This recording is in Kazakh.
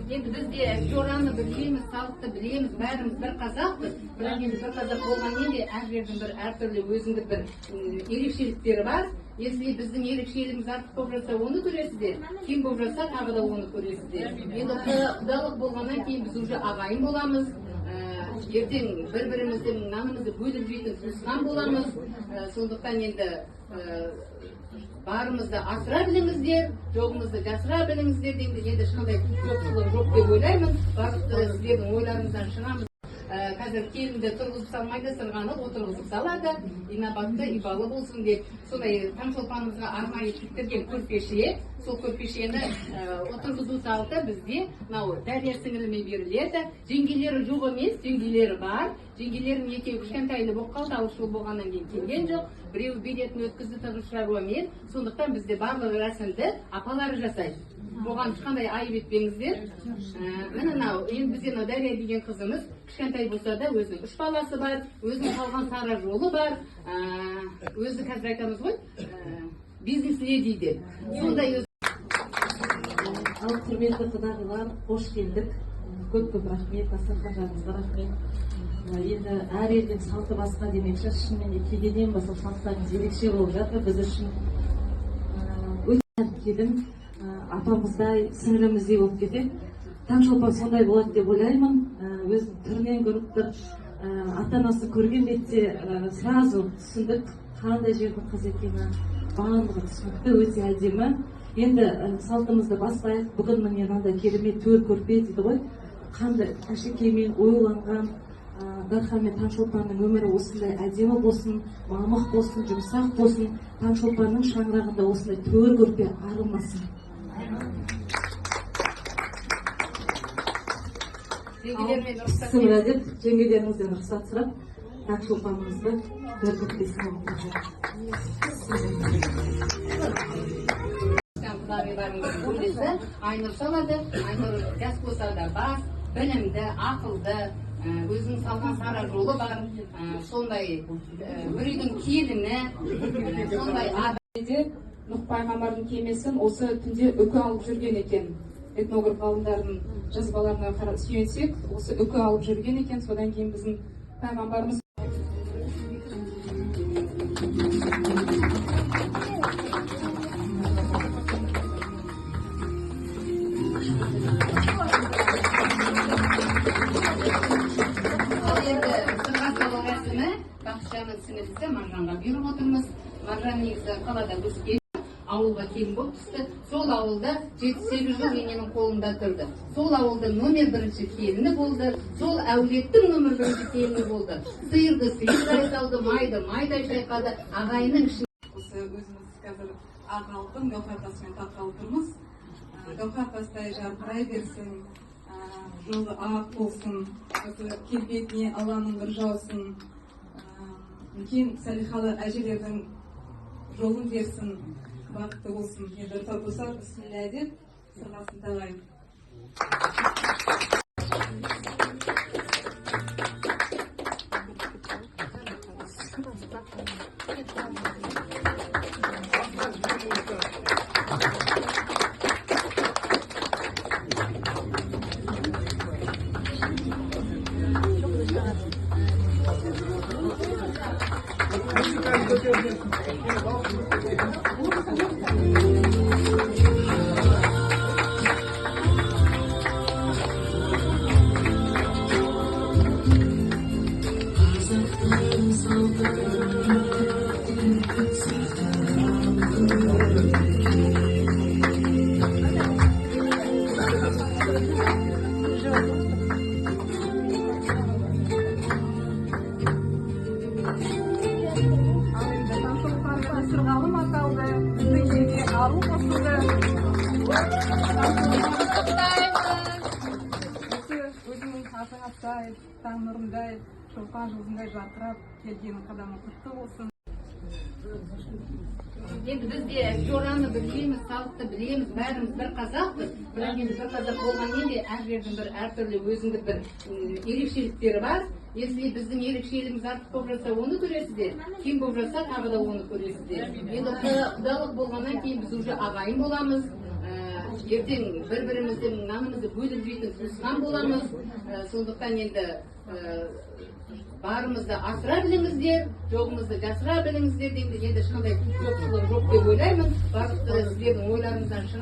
Енді біз де жораны білеміз, салықты білеміз, бәріміз бір қазақпыз. Бірақ енді бір қазақ болғанмен де әр жердің бір әртүрлі өзіндік бір ерекшеліктері бар. Если біздің ерекшелігіміз артық болып жатса, оны көресіздер. Кем болып жатса, тағы да оны көресіздер. Енді құдалық болғаннан кейін біз уже ағайын боламыз. Ертең бір-біріміздің нанымызды бөліп жейтін туысқан боламыз. Сондықтан енді барымызды асыра біліңіздер, жоғымызды жасыра біліңіздер дейді. Енді ешқандай жоқшылық жоқ деп ойлаймын. Барлық сіздердің ойларыңыздан шығамыз. Қазір келінді тұрғызып салмайды, сырғаны отырғызып салады. Инабатты, ибалы болсын деп. Сондай Таңшолпанымызға арнайы тіктірген көрпеше, сол көрпешені отырғызу салты бізде Дәрия сіңіліме беріледі. Жеңгелері жоқ емес, жеңгелері бар. Жеңгелерім екеуі кішкентайлы болып қалды, алыс жыл болғаннан кейін келген жоқ. Біреу билетін өткізді тығыз шаруамен. Сондықтан бізде барлық рәсімді апалары жасайды. Оған ешқандай айып етпеңіздер. Мынау енді бізде Дәрия деген қызымыз кішкентай болса да өзінің 3 баласы бар, өзінің қалған сара жолы бар. Өзі қазір айтамыз ғой, бизнес леди деп. Сондай Ал құрметті құдағилар, қош келдік. Көп рахмет, дастархандарыңызға рахмет. Енді әр елдің салты басқа демекші, шынымен келгеннен бастап салттарыңыз ерекше болып жатыр. Біз үшін өте келін апамыздай, сіңіліміздей болып кетеді. Таңшолпан сондай болады деп ойлаймын. Өзінің түрінен көріп тұр, ата-анасын көрген бетте сразу түсіндік қандай жердің қыз екені, барлығы түсінікті, өте әдемі. Енді салтымызды бастайық. Бүгін міне мынандай керемет төр көрпе дейді ғой. Қандай әшекеймен ойланған Дархан мен Таңшолпанның өмірі осындай әдемі болсын, мамық болсын, жұмсақ болсын. Таңшолпанның шаңырағында осындай төр көрпе арылмасын. Сымыра деп жеңгелеріңізден рұқсат сұрап, Таңшолпанымызды төр көрпесіне отырғызайық. Құдағиларыңыздың көресі Айнұр салады. Айнұр жас болса да бас, білімді, ақылды, өзінің салған сара жолы бар. Сондай бір үйдің келіні, сондай адам. Нұх пайғамбардың кемесін осы түнде үкі алып жүрген екен. Этнограф ғалымдардың жазбаларына сүйенсек, осы үкі алып жүрген екен. Содан кейін біздің пайғамбарымыз Бақытжанның сіңілісі Маржанға бұйырып отырмыз. Маржан негізі қалада өскен, ауылға келін болып түсті. Сол ауылда 7-8 жыл ененің қолында тұрды. Сол ауылдың номер 1 келіні болды. Сол әулеттің номер 1 келіні болды. Сиырды сиырдай салды, майды майдай шайқады. Ағайынның ішін. Осы өзіміз қазір ақ алтын гауһар тасымен таққалы тұрмыз. Гауһар тастай жарқырай берсін, жолы ақ болсын, келбетіне Алланың бір жаусын. Үлкен салихалы әжелердің жолын берсін, бақытты болсын. Енді ұрпақ бісміллә деп сырғасын тағайын. Сырғалым аталды, біздің елге ару қосылды. Өзінің атыңа сай, таң нұрындай, шолпан жұлдызындай жарқырап, келгенің қадамы құтты болсын. Енді біз де жораны білеміз, салықты білеміз, бәріміз бір қазақпыз. Бірақ енді бір қазақ болғанмен де әр жердің бір әртүрлі өзіндік бір ерекшеліктері бар. Если біздің ерекшелігіміз артық болып жатса, оны көресіздер. Кем болып жатса, тағы да оны көресіздер. Енді құдалық болғаннан кейін біз уже ағайын боламыз. ертең бір-біріміздің нанымызды бөліп жейтін туысқан боламыз. Сондықтан енді барымызды асыра біліңіздер, жоғымызды жасыра біліңіздер. Енді шынында жоқшылық жоқ деп ойлаймын. Барлық сіздердің ойларыңыздан шығады.